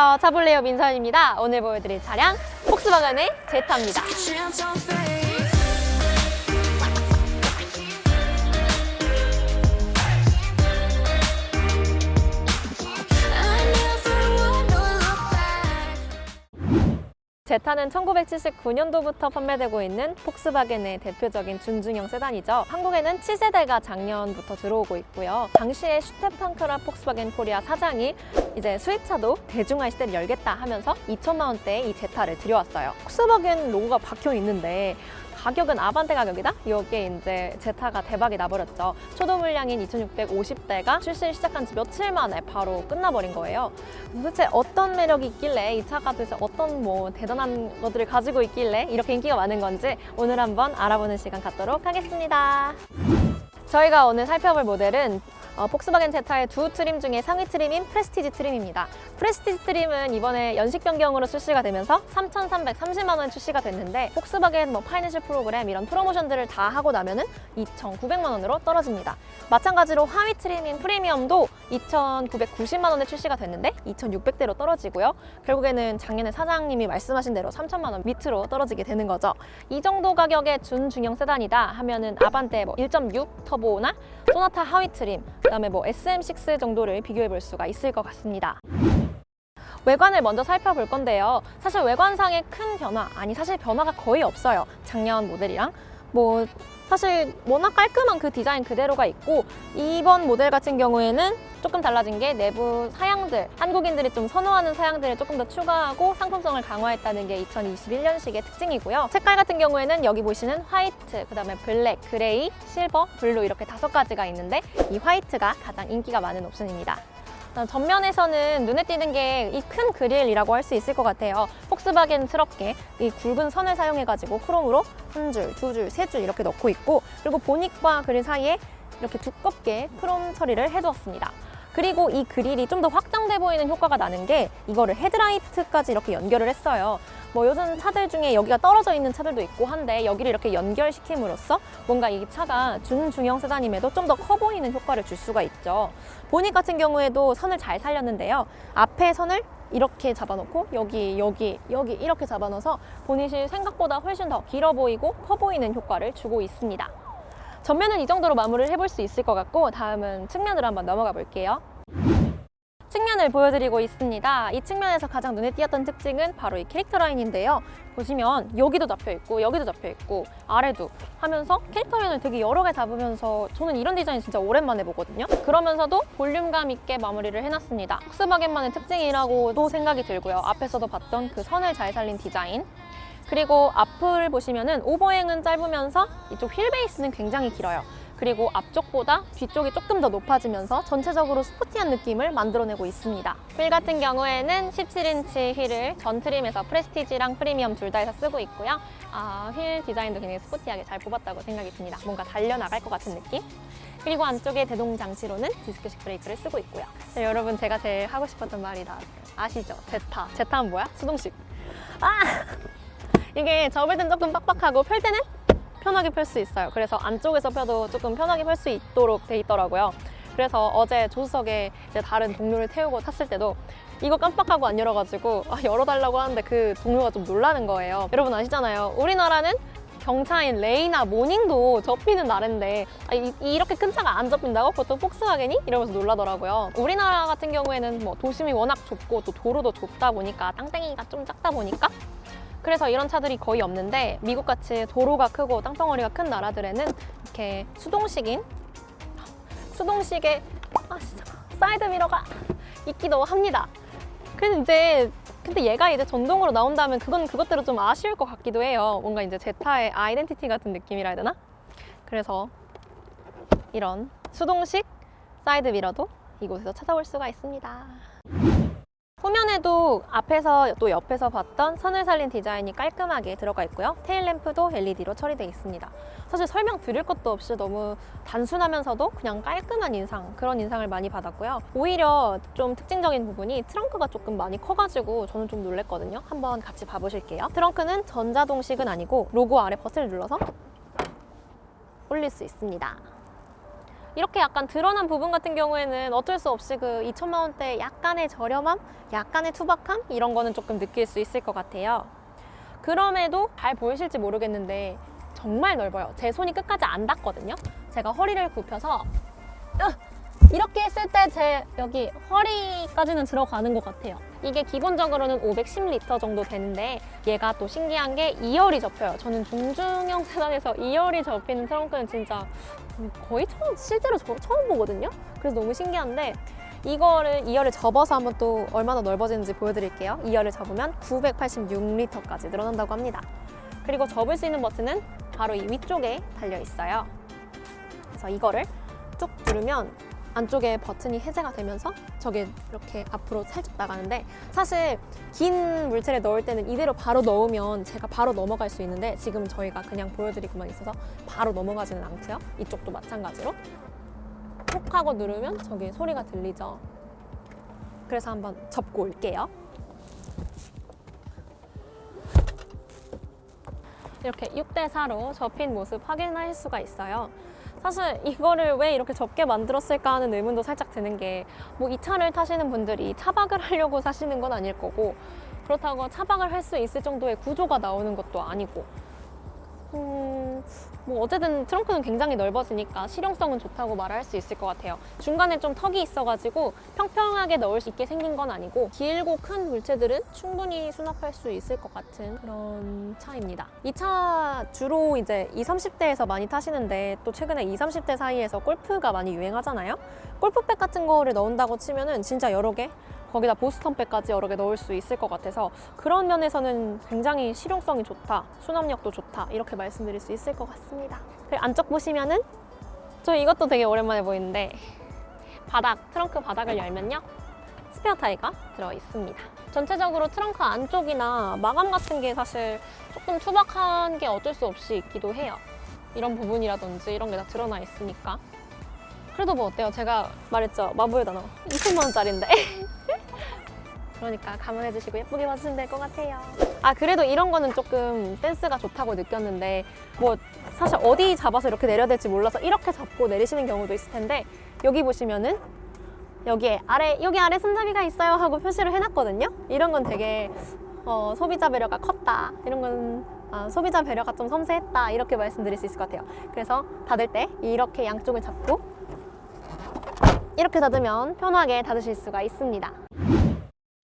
안녕하세요. 차블레이어 민서연입니다. 오늘 보여드릴 차량 폭스바겐의 제타입니다. 제타는 1979년도부터 판매되고 있는 폭스바겐의 대표적인 준중형 세단이죠. 한국에는 7세대가 작년부터 들어오고 있고요. 당시에 슈테판크라 폭스바겐 코리아 사장이 이제 수입차도 대중화 시대를 열겠다 하면서 2천만 원대의 이 제타를 들여왔어요. 폭스바겐 로고가 박혀 있는데 가격은 아반떼 가격이다? 여기에 이제 제타가 대박이 나버렸죠. 초도 물량인 2650대가 출시를 시작한 지 며칠 만에 바로 끝나버린 거예요. 도대체 어떤 매력이 있길래 이 차가 도대체 어떤 대단한 것들을 가지고 있길래 이렇게 인기가 많은 건지 오늘 한번 알아보는 시간 갖도록 하겠습니다. 저희가 오늘 살펴볼 모델은 폭스바겐 제타의 두 트림 중에 상위 트림인 프레스티지 트림입니다. 프레스티지 트림은 이번에 연식 변경으로 출시가 되면서 3,330만 원에 출시가 됐는데 폭스바겐 파이낸셜 프로그램 이런 프로모션들을 다 하고 나면은 2,900만 원으로 떨어집니다. 마찬가지로 하위 트림인 프리미엄도 2,990만 원에 출시가 됐는데 2,600대로 떨어지고요. 결국에는 작년에 사장님이 말씀하신 대로 3,000만 원 밑으로 떨어지게 되는 거죠. 이 정도 가격의 준중형 세단이다 하면은 아반떼 1.6 터보나 소나타 하위 트림, 그다음에 SM6 정도를 비교해 볼 수가 있을 것 같습니다. 외관을 먼저 살펴볼 건데요. 사실 외관상의 큰 변화, 사실 변화가 거의 없어요. 작년 모델이랑 사실 워낙 깔끔한 그 디자인 그대로가 있고, 이번 모델 같은 경우에는 조금 달라진 게 내부 사양들, 한국인들이 좀 선호하는 사양들을 조금 더 추가하고 상품성을 강화했다는 게 2021년식의 특징이고요. 색깔 같은 경우에는 여기 보시는 화이트, 그 다음에 블랙, 그레이, 실버, 블루 이렇게 5가지가 있는데 이 화이트가 가장 인기가 많은 옵션입니다. 전면에서는 눈에 띄는 게 이 큰 그릴이라고 할 수 있을 것 같아요. 폭스바겐스럽게 이 굵은 선을 사용해가지고 크롬으로 한 줄, 두 줄, 세 줄 이렇게 넣고 있고, 그리고 보닛과 그릴 사이에 이렇게 두껍게 크롬 처리를 해두었습니다. 그리고 이 그릴이 좀 더 확장돼 보이는 효과가 나는 게 이거를 헤드라이트까지 이렇게 연결을 했어요. 요즘 차들 중에 여기가 떨어져 있는 차들도 있고 한데 여기를 이렇게 연결시킴으로써 뭔가 이 차가 준중형 세단임에도 좀 더 커 보이는 효과를 줄 수가 있죠. 보닛 같은 경우에도 선을 잘 살렸는데요. 앞에 선을 이렇게 잡아놓고 여기 이렇게 잡아넣어서 보닛이 생각보다 훨씬 더 길어 보이고 커 보이는 효과를 주고 있습니다. 전면은 이 정도로 마무리를 해볼 수 있을 것 같고, 다음은 측면으로 한번 넘어가 볼게요. 측면을 보여드리고 있습니다. 이 측면에서 가장 눈에 띄었던 특징은 바로 이 캐릭터 라인인데요. 보시면 여기도 잡혀있고 여기도 잡혀있고 아래도 하면서 캐릭터 라인을 되게 여러 개 잡으면서, 저는 이런 디자인 진짜 오랜만에 보거든요. 그러면서도 볼륨감 있게 마무리를 해놨습니다. 폭스바겐만의 특징이라고도 생각이 들고요. 앞에서도 봤던 그 선을 잘 살린 디자인, 그리고 앞을 보시면은 오버행은 짧으면서 이쪽 휠 베이스는 굉장히 길어요. 그리고 앞쪽보다 뒤쪽이 조금 더 높아지면서 전체적으로 스포티한 느낌을 만들어내고 있습니다. 휠 같은 경우에는 17인치 휠을 전 트림에서 프레스티지랑 프리미엄 둘 다에서 쓰고 있고요. 휠 디자인도 굉장히 스포티하게 잘 뽑았다고 생각이 듭니다. 뭔가 달려나갈 것 같은 느낌? 그리고 안쪽에 대동 장치로는 디스크식 브레이크를 쓰고 있고요. 여러분, 제가 제일 하고 싶었던 말이 나왔어요. 아시죠? 제타. 제타는 뭐야? 수동식. 이게 접을 땐 조금 빡빡하고 펼 때는 편하게 펼 수 있어요. 그래서 안쪽에서 펴도 조금 편하게 펼 수 있도록 돼 있더라고요. 그래서 어제 조수석에 이제 다른 동료를 태우고 탔을 때도 이거 깜빡하고 안 열어가지고 열어달라고 하는데 그 동료가 좀 놀라는 거예요. 여러분 아시잖아요. 우리나라는 경차인 레이나 모닝도 접히는 나라인데 이렇게 큰 차가 안 접힌다고? 그것도 폭스바겐이? 이러면서 놀라더라고요. 우리나라 같은 경우에는 도심이 워낙 좁고 또 도로도 좁다 보니까 땅덩이가 좀 작다 보니까 그래서 이런 차들이 거의 없는데, 미국같이 도로가 크고 땅덩어리가 큰 나라들에는 이렇게 수동식의 사이드 미러가 있기도 합니다. 근데 얘가 이제 전동으로 나온다면 그것대로 좀 아쉬울 것 같기도 해요. 뭔가 이제 제타의 아이덴티티 같은 느낌이라 해야 되나? 그래서 이런 수동식 사이드 미러도 이곳에서 찾아볼 수가 있습니다. 후면에도 앞에서 또 옆에서 봤던 선을 살린 디자인이 깔끔하게 들어가 있고요. 테일램프도 LED로 처리되어 있습니다. 사실 설명 드릴 것도 없이 너무 단순하면서도 그냥 깔끔한 인상, 그런 인상을 많이 받았고요. 오히려 좀 특징적인 부분이 트렁크가 조금 많이 커가지고 저는 좀 놀랬거든요. 한번 같이 봐보실게요. 트렁크는 전자동식은 아니고 로고 아래 버튼을 눌러서 올릴 수 있습니다. 이렇게 약간 드러난 부분 같은 경우에는 어쩔 수 없이 그 2천만 원대 약간의 저렴함, 약간의 투박함 이런 거는 조금 느낄 수 있을 것 같아요. 그럼에도 잘 보이실지 모르겠는데 정말 넓어요. 제 손이 끝까지 안 닿거든요. 제가 허리를 굽혀서 이렇게 했을 때 제 여기 허리까지는 들어가는 것 같아요. 이게 기본적으로는 510리터 정도 되는데 얘가 또 신기한 게 2열이 접혀요. 저는 중중형 세단에서 2열이 접히는 트렁크는 진짜 거의 실제로 처음 보거든요. 그래서 너무 신기한데 이거를 2열을 접어서 한번 또 얼마나 넓어지는지 보여드릴게요. 2열을 접으면 986리터까지 늘어난다고 합니다. 그리고 접을 수 있는 버튼은 바로 이 위쪽에 달려 있어요. 그래서 이거를 쭉 누르면 안쪽에 버튼이 해제가 되면서 저게 이렇게 앞으로 살짝 나가는데, 사실 긴 물체를 넣을 때는 이대로 바로 넣으면 제가 바로 넘어갈 수 있는데 지금 저희가 그냥 보여드리고만 있어서 바로 넘어가지는 않고요. 이쪽도 마찬가지로 톡 하고 누르면 저기 소리가 들리죠. 그래서 한번 접고 올게요. 이렇게 6대4로 접힌 모습 확인하실 수가 있어요. 사실 이거를 왜 이렇게 접게 만들었을까 하는 의문도 살짝 드는 게, 뭐 이 차를 타시는 분들이 차박을 하려고 사시는 건 아닐 거고, 그렇다고 차박을 할 수 있을 정도의 구조가 나오는 것도 아니고, 뭐 어쨌든 트렁크는 굉장히 넓어지니까 실용성은 좋다고 말할 수 있을 것 같아요. 중간에 좀 턱이 있어가지고 평평하게 넣을 수 있게 생긴 건 아니고 길고 큰 물체들은 충분히 수납할 수 있을 것 같은 그런 차입니다. 이 차 주로 이제 20, 30대에서 많이 타시는데 또 최근에 20, 30대 사이에서 골프가 많이 유행하잖아요. 골프백 같은 거를 넣은다고 치면은 진짜 여러 개, 거기다 보스턴백까지 여러 개 넣을 수 있을 것 같아서 그런 면에서는 굉장히 실용성이 좋다, 수납력도 좋다 이렇게 말씀드릴 수 있을 것 같습니다. 그리고 안쪽 보시면은 저 이것도 되게 오랜만에 보이는데 트렁크 바닥을 열면요 스페어 타이가 들어 있습니다. 전체적으로 트렁크 안쪽이나 마감 같은 게 사실 조금 투박한 게 어쩔 수 없이 있기도 해요. 이런 부분이라든지 이런 게 다 드러나 있으니까. 그래도 뭐 어때요? 제가 말했죠, 마블 단어 20만 원짜리인데 그러니까 감안해 주시고 예쁘게 봐주시면 될 것 같아요. 그래도 이런 거는 조금 센스가 좋다고 느꼈는데, 뭐 사실 어디 잡아서 이렇게 내려야 될지 몰라서 이렇게 잡고 내리시는 경우도 있을 텐데, 여기 보시면은 여기 아래 손잡이가 있어요 하고 표시를 해놨거든요. 이런 건 되게 소비자 배려가 컸다, 이런 건 소비자 배려가 좀 섬세했다 이렇게 말씀드릴 수 있을 것 같아요. 그래서 닫을 때 이렇게 양쪽을 잡고 이렇게 닫으면 편하게 닫으실 수가 있습니다.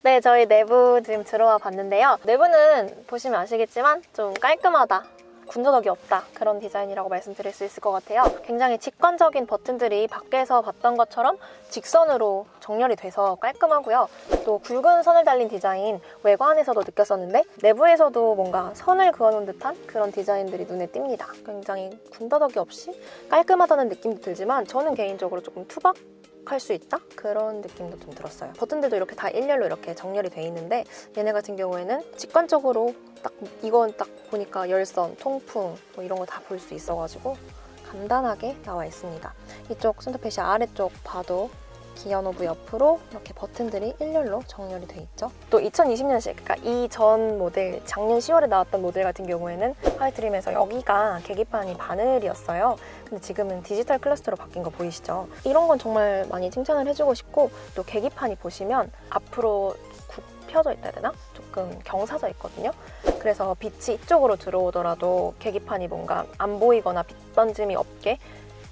네, 저희 내부 지금 들어와 봤는데요. 내부는 보시면 아시겠지만 좀 깔끔하다, 군더더기 없다, 그런 디자인이라고 말씀드릴 수 있을 것 같아요. 굉장히 직관적인 버튼들이 밖에서 봤던 것처럼 직선으로 정렬이 돼서 깔끔하고요. 또 굵은 선을 달린 디자인 외관에서도 느꼈었는데 내부에서도 뭔가 선을 그어놓은 듯한 그런 디자인들이 눈에 띕니다. 굉장히 군더더기 없이 깔끔하다는 느낌도 들지만 저는 개인적으로 조금 투박할 수 있다? 그런 느낌도 좀 들었어요. 버튼들도 이렇게 다 일렬로 이렇게 정렬이 돼 있는데 얘네 같은 경우에는 직관적으로 이건 딱 보니까 열선, 통풍 뭐 이런 거 다 볼 수 있어가지고 간단하게 나와 있습니다. 이쪽 센터페시 아래쪽 봐도 기어 노브 옆으로 이렇게 버튼들이 일렬로 정렬이 돼 있죠. 또 2020년식, 그러니까 이전 모델, 작년 10월에 나왔던 모델 같은 경우에는 화이트림에서 여기가 계기판이 바늘이었어요. 근데 지금은 디지털 클러스터로 바뀐 거 보이시죠? 이런 건 정말 많이 칭찬을 해주고 싶고, 또 계기판이 보시면 앞으로 굽혀져 있다 해야 되나? 조금 경사져 있거든요. 그래서 빛이 이쪽으로 들어오더라도 계기판이 뭔가 안 보이거나 빛 번짐이 없게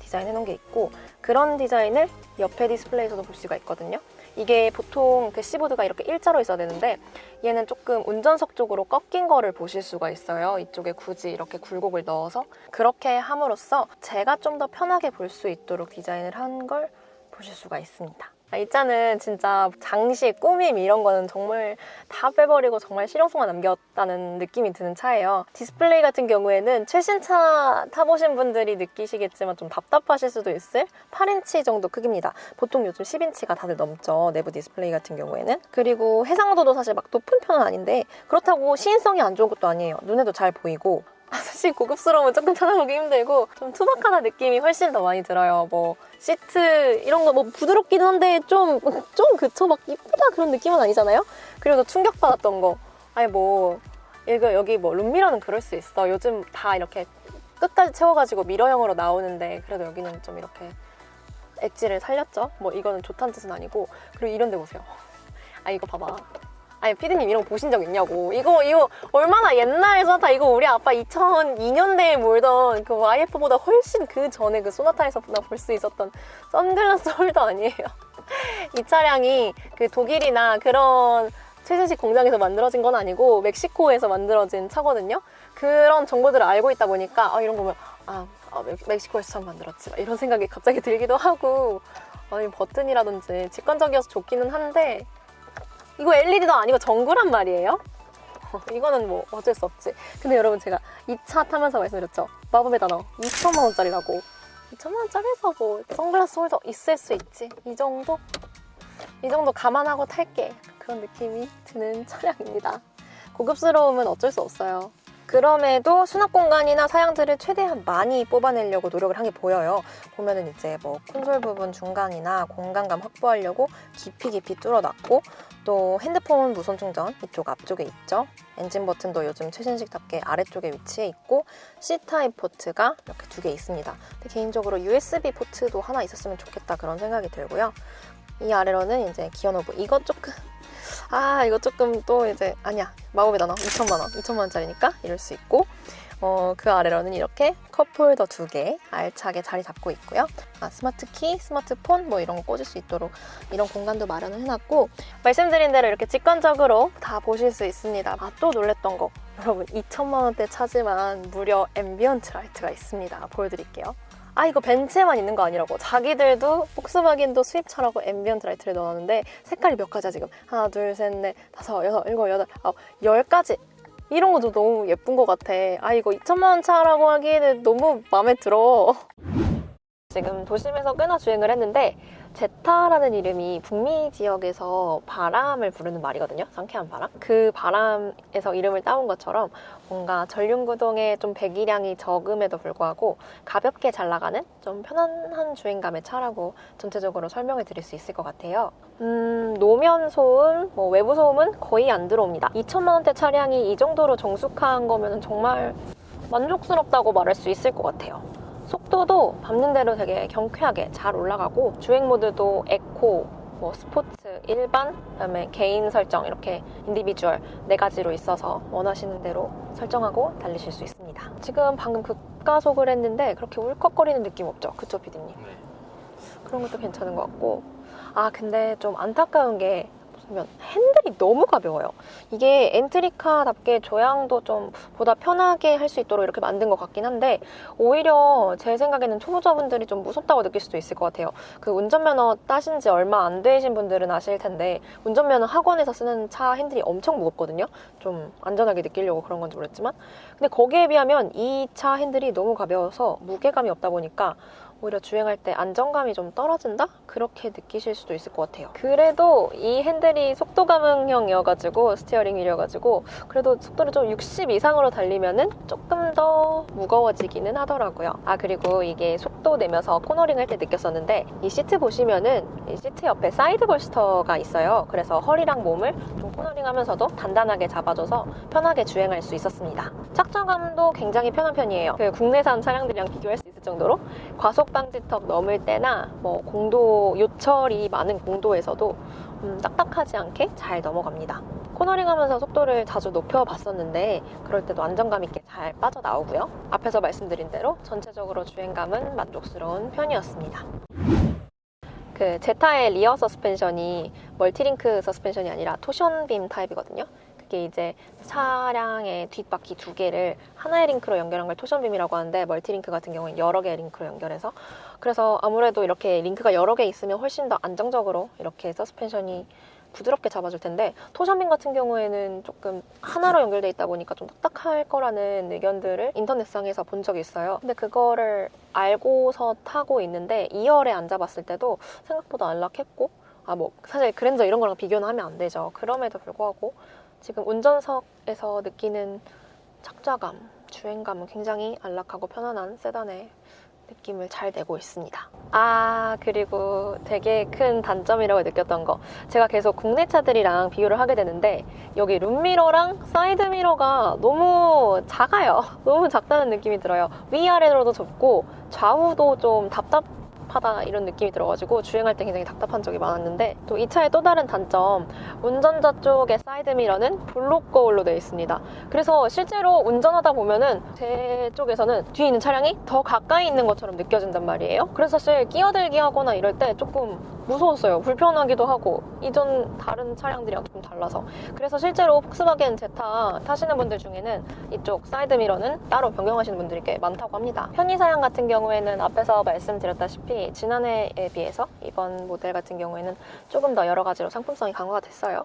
디자인해 놓은 게 있고, 그런 디자인을 옆에 디스플레이에서도 볼 수가 있거든요. 이게 보통 대시보드가 이렇게 일자로 있어야 되는데 얘는 조금 운전석 쪽으로 꺾인 거를 보실 수가 있어요. 이쪽에 굳이 이렇게 굴곡을 넣어서 그렇게 함으로써 제가 좀 더 편하게 볼 수 있도록 디자인을 한 걸 보실 수가 있습니다. 이 차는 진짜 장식, 꾸밈 이런 거는 정말 다 빼버리고 정말 실용성만 남겼다는 느낌이 드는 차예요. 디스플레이 같은 경우에는 최신 차 타보신 분들이 느끼시겠지만 좀 답답하실 수도 있을 8인치 정도 크기입니다. 보통 요즘 10인치가 다들 넘죠, 내부 디스플레이 같은 경우에는. 그리고 해상도도 사실 막 높은 편은 아닌데 그렇다고 시인성이 안 좋은 것도 아니에요. 눈에도 잘 보이고. 사실 고급스러우면 조금 찾아보기 힘들고 좀 투박하다 느낌이 훨씬 더 많이 들어요. 뭐 시트 이런 거 뭐 부드럽기도 한데 좀 그쵸, 막 이쁘다 그런 느낌은 아니잖아요. 그리고 또 충격받았던 거, 아니 뭐 이거 여기 뭐 룸미러는 그럴 수 있어, 요즘 다 이렇게 끝까지 채워가지고 미러형으로 나오는데 그래도 여기는 좀 이렇게 엣지를 살렸죠. 뭐 이거는 좋다는 뜻은 아니고. 그리고 이런 데 보세요. 아 이거 봐봐. 아니 피디님 이런 거 보신 적 있냐고. 이거 얼마나 옛날 소나타. 이거 우리 아빠 2002년대에 몰던 그 YF보다 훨씬 그 전에 그 소나타에서 볼 수 있었던 선글라스 홀더 아니에요. 이 차량이 그 독일이나 그런 최신식 공장에서 만들어진 건 아니고 멕시코에서 만들어진 차거든요. 그런 정보들을 알고 있다 보니까 이런 거 보면 멕시코에서 처음 만들었지 막 이런 생각이 갑자기 들기도 하고, 아니 버튼이라든지 직관적이어서 좋기는 한데 이거 LED도 아니고 전구란 말이에요. 이거는 뭐 어쩔 수 없지. 근데 여러분 제가 이 차 타면서 말씀드렸죠. 마법의 단어 2천만 원짜리라고. 2천만 원짜리에서 뭐 선글라스 홀더 있을 수 있지. 이 정도 감안하고 탈게. 그런 느낌이 드는 차량입니다. 고급스러움은 어쩔 수 없어요. 그럼에도 수납 공간이나 사양들을 최대한 많이 뽑아내려고 노력을 한 게 보여요. 보면은 이제 뭐 콘솔 부분 중간이나 공간감 확보하려고 깊이 뚫어놨고, 또 핸드폰 무선 충전 이쪽 앞쪽에 있죠. 엔진 버튼도 요즘 최신식답게 아래쪽에 위치해 있고, C타입 포트가 이렇게 2개 있습니다. 근데 개인적으로 USB 포트도 하나 있었으면 좋겠다 그런 생각이 들고요. 이 아래로는 이제 기어노브. 이거 조금 또 이제 아니야, 마법의 단어 2천만 원짜리니까 이럴 수 있고, 그 아래로는 이렇게 컵홀더 2개 알차게 자리 잡고 있고요. 스마트 키, 스마트폰 뭐 이런 거 꽂을 수 있도록 이런 공간도 마련을 해놨고, 말씀드린 대로 이렇게 직관적으로 다 보실 수 있습니다. 또 놀랬던 거, 여러분 2천만 원대 차지만 무려 앰비언트 라이트가 있습니다. 보여드릴게요. 이거 벤츠에만 있는 거 아니라고. 자기들도 폭스바겐도 수입차라고 앰비언트 라이트를 넣었는데 색깔이 몇 가지야 지금. 하나, 둘, 셋, 넷, 다섯, 여섯, 일곱, 여덟, 아홉, 10가지. 이런 것도 너무 예쁜 것 같아. 이거 2천만 원 차라고 하기에는 너무 마음에 들어. 지금 도심에서 꽤나 주행을 했는데, 제타라는 이름이 북미 지역에서 바람을 부르는 말이거든요. 상쾌한 바람. 그 바람에서 이름을 따온 것처럼 뭔가 전륜구동에 좀 배기량이 적음에도 불구하고 가볍게 잘 나가는 좀 편안한 주행감의 차라고 전체적으로 설명을 드릴 수 있을 것 같아요. 노면 소음, 뭐 외부 소음은 거의 안 들어옵니다. 2천만 원대 차량이 이 정도로 정숙한 거면 정말 만족스럽다고 말할 수 있을 것 같아요. 속도도 밟는 대로 되게 경쾌하게 잘 올라가고, 주행 모드도 에코, 뭐 스포츠, 일반, 그다음에 개인 설정 이렇게 인디비주얼 4가지로 있어서 원하시는 대로 설정하고 달리실 수 있습니다. 지금 방금 급가속을 했는데 그렇게 울컥거리는 느낌 없죠? 그쵸, 피디님? 네. 그런 것도 괜찮은 것 같고. 근데 좀 안타까운 게 보면 핸들이 너무 가벼워요. 이게 엔트리카답게 조향도 좀 보다 편하게 할 수 있도록 이렇게 만든 것 같긴 한데, 오히려 제 생각에는 초보자분들이 좀 무섭다고 느낄 수도 있을 것 같아요. 그 운전면허 따신 지 얼마 안 되신 분들은 아실 텐데, 운전면허 학원에서 쓰는 차 핸들이 엄청 무겁거든요. 좀 안전하게 느끼려고 그런 건지 모르겠지만, 근데 거기에 비하면 이 차 핸들이 너무 가벼워서 무게감이 없다 보니까 오히려 주행할 때 안정감이 좀 떨어진다? 그렇게 느끼실 수도 있을 것 같아요. 그래도 이 핸들이 속도 감응형이어가지고, 스티어링 휠이어가지고 그래도 속도를 좀 60 이상으로 달리면은 조금 더 무거워지기는 하더라고요. 그리고 이게 속도 내면서 코너링 할 때 느꼈었는데, 이 시트 보시면은 이 시트 옆에 사이드 볼스터가 있어요. 그래서 허리랑 몸을 좀 코너링 하면서도 단단하게 잡아줘서 편하게 주행할 수 있었습니다. 착장감도 굉장히 편한 편이에요. 그 국내산 차량들이랑 비교할 수 있을 정도로 과속 방지턱 넘을 때나 뭐 공도, 요철이 많은 공도에서도 딱딱하지 않게 잘 넘어갑니다. 코너링 하면서 속도를 자주 높여봤었는데 그럴 때도 안정감 있게 잘 빠져나오고요. 앞에서 말씀드린 대로 전체적으로 주행감은 만족스러운 편이었습니다. 그 제타의 리어 서스펜션이 멀티링크 서스펜션이 아니라 토션빔 타입이거든요. 그게 이제 차량의 뒷바퀴 2개를 하나의 링크로 연결한 걸 토션빔이라고 하는데, 멀티링크 같은 경우는 여러 개의 링크로 연결해서, 그래서 아무래도 이렇게 링크가 여러 개 있으면 훨씬 더 안정적으로 이렇게 서스펜션이 부드럽게 잡아줄 텐데, 토션빔 같은 경우에는 조금 하나로 연결돼 있다 보니까 좀 딱딱할 거라는 의견들을 인터넷상에서 본 적이 있어요. 근데 그거를 알고서 타고 있는데 2열에 앉아봤을 때도 생각보다 안락했고, 뭐 사실 그랜저 이런 거랑 비교는 하면 안 되죠. 그럼에도 불구하고 지금 운전석에서 느끼는 착좌감, 주행감은 굉장히 안락하고 편안한 세단의 느낌을 잘 내고 있습니다. 그리고 되게 큰 단점이라고 느꼈던 거, 제가 계속 국내 차들이랑 비교를 하게 되는데 여기 룸미러랑 사이드미러가 너무 작아요. 너무 작다는 느낌이 들어요. 위아래로도 좁고 좌우도 좀 답답한 답답하다 이런 느낌이 들어가지고 주행할 때 굉장히 답답한 적이 많았는데, 또 이 차의 또 다른 단점, 운전자 쪽의 사이드미러는 블록 거울로 되어 있습니다. 그래서 실제로 운전하다 보면은 제 쪽에서는 뒤에 있는 차량이 더 가까이 있는 것처럼 느껴진단 말이에요. 그래서 사실 끼어들기 하거나 이럴 때 조금 무서웠어요. 불편하기도 하고, 이전 다른 차량들이랑 조금 달라서. 그래서 실제로 폭스바겐 제타 타시는 분들 중에는 이쪽 사이드미러는 따로 변경하시는 분들이 꽤 많다고 합니다. 편의사양 같은 경우에는 앞에서 말씀드렸다시피 지난해에 비해서 이번 모델 같은 경우에는 조금 더 여러 가지로 상품성이 강화가 됐어요.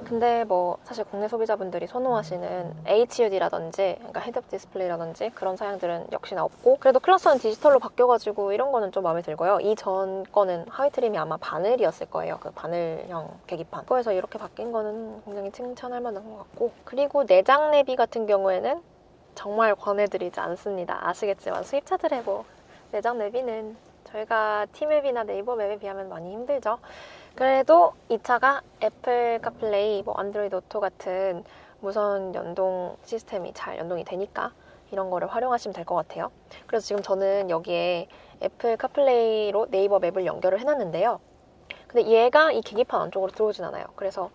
근데 뭐 사실 국내 소비자분들이 선호하시는 HUD라든지, 그러니까 헤드업 디스플레이라든지 그런 사양들은 역시나 없고, 그래도 클러스는 디지털로 바뀌어가지고 이런 거는 좀 마음에 들고요. 이전 거는 하위 트림이 아마 바늘이었을 거예요. 그 바늘형 계기판. 그거에서 이렇게 바뀐 거는 굉장히 칭찬할 만한 것 같고, 그리고 내장 내비 같은 경우에는 정말 권해드리지 않습니다. 아시겠지만 수입차들의 뭐 내장 내비는 저희가 티맵이나 네이버 맵에 비하면 많이 힘들죠. 그래도 이 차가 애플 카플레이, 뭐 안드로이드 오토 같은 무선 연동 시스템이 잘 연동이 되니까 이런 거를 활용하시면 될 것 같아요. 그래서 지금 저는 여기에 애플 카플레이로 네이버 맵을 연결을 해놨는데요. 근데 얘가 이 계기판 안쪽으로 들어오진 않아요. 그래서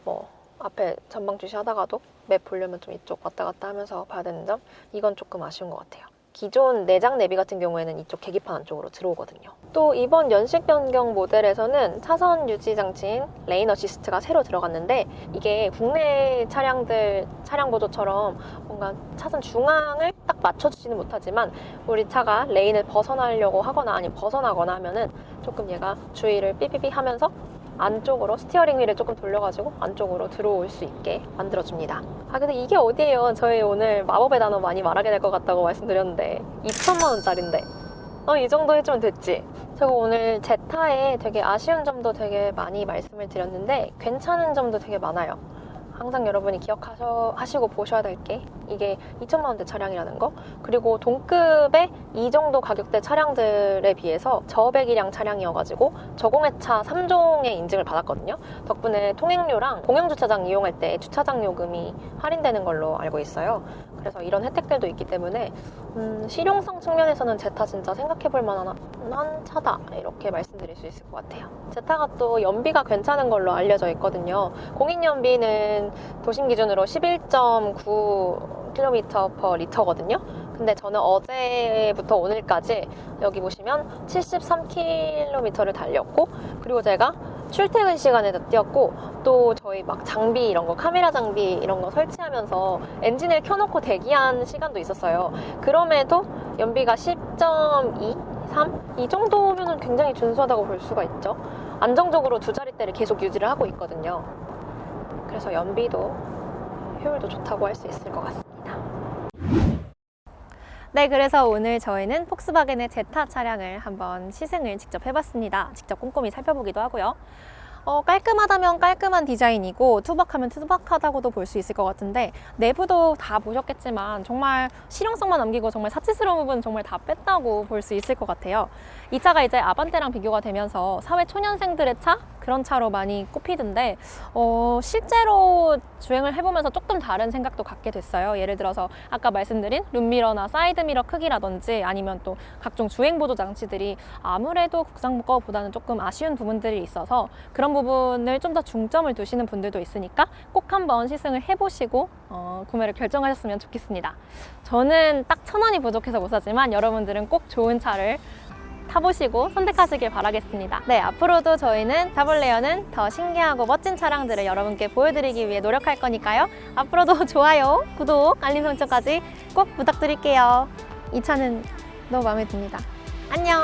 뭐 앞에 전방 주시하다가도 맵 보려면 좀 이쪽 왔다 갔다 하면서 봐야 되는 점, 이건 조금 아쉬운 것 같아요. 기존 내장 내비 같은 경우에는 이쪽 계기판 안쪽으로 들어오거든요. 또 이번 연식 변경 모델에서는 차선 유지 장치인 레인 어시스트가 새로 들어갔는데, 이게 국내 차량들 차량 보조처럼 뭔가 차선 중앙을 딱 맞춰주지는 못하지만 우리 차가 레인을 벗어나려고 하거나 아니면 벗어나거나 하면은 조금 얘가 주의를 삐삐삐 하면서 안쪽으로 스티어링 휠을 조금 돌려가지고 안쪽으로 들어올 수 있게 만들어줍니다. 아 근데 이게 어디예요? 저희 오늘 마법의 단어 많이 말하게 될 것 같다고 말씀드렸는데 2천만 원짜리인데 이 정도 해주면 됐지. 제가 오늘 제타에 되게 아쉬운 점도 되게 많이 말씀을 드렸는데 괜찮은 점도 되게 많아요. 항상 여러분이 기억하시고 보셔야 될 게 이게 2천만 원대 차량이라는 거, 그리고 동급의 이 정도 가격대 차량들에 비해서 저배기량 차량이어가지고 저공해차 3종의 인증을 받았거든요. 덕분에 통행료랑 공영주차장 이용할 때 주차장 요금이 할인되는 걸로 알고 있어요. 그래서 이런 혜택들도 있기 때문에 실용성 측면에서는 제타 진짜 생각해볼 만한 차다, 이렇게 말씀드릴 수 있을 것 같아요. 제타가 또 연비가 괜찮은 걸로 알려져 있거든요. 공인연비는 도심 기준으로 11.9km/L거든요. 근데 저는 어제부터 오늘까지 여기 보시면 73km를 달렸고, 그리고 제가 출퇴근 시간에도 뛰었고, 또 저희 막 장비 이런 거, 카메라 장비 이런 거 설치하면서 엔진을 켜놓고 대기한 시간도 있었어요. 그럼에도 연비가 10.2, 3? 이 정도면 굉장히 준수하다고 볼 수가 있죠. 안정적으로 두 자릿대를 계속 유지를 하고 있거든요. 그래서 연비도 효율도 좋다고 할 수 있을 것 같습니다. 네, 그래서 오늘 저희는 폭스바겐의 제타 차량을 한번 시승을 직접 해봤습니다. 직접 꼼꼼히 살펴보기도 하고요. 깔끔하다면 깔끔한 디자인이고 투박하면 투박하다고도 볼 수 있을 것 같은데, 내부도 다 보셨겠지만 정말 실용성만 남기고 정말 사치스러운 부분은 정말 다 뺐다고 볼 수 있을 것 같아요. 이 차가 이제 아반떼랑 비교가 되면서 사회 초년생들의 차? 그런 차로 많이 꼽히던데 실제로 주행을 해보면서 조금 다른 생각도 갖게 됐어요. 예를 들어서 아까 말씀드린 룸미러나 사이드미러 크기라든지 아니면 또 각종 주행보조 장치들이 아무래도 국산 거보다는 조금 아쉬운 부분들이 있어서 그런 부분을 좀 더 중점을 두시는 분들도 있으니까 꼭 한번 시승을 해보시고 구매를 결정하셨으면 좋겠습니다. 저는 딱 1,000원이 부족해서 못 사지만 여러분들은 꼭 좋은 차를 타보시고 선택하시길 바라겠습니다. 네, 앞으로도 저희는 자볼레어는 더 신기하고 멋진 차량들을 여러분께 보여드리기 위해 노력할 거니까요. 앞으로도 좋아요, 구독, 알림 설정까지 꼭 부탁드릴게요. 이 차는 너무 마음에 듭니다. 안녕!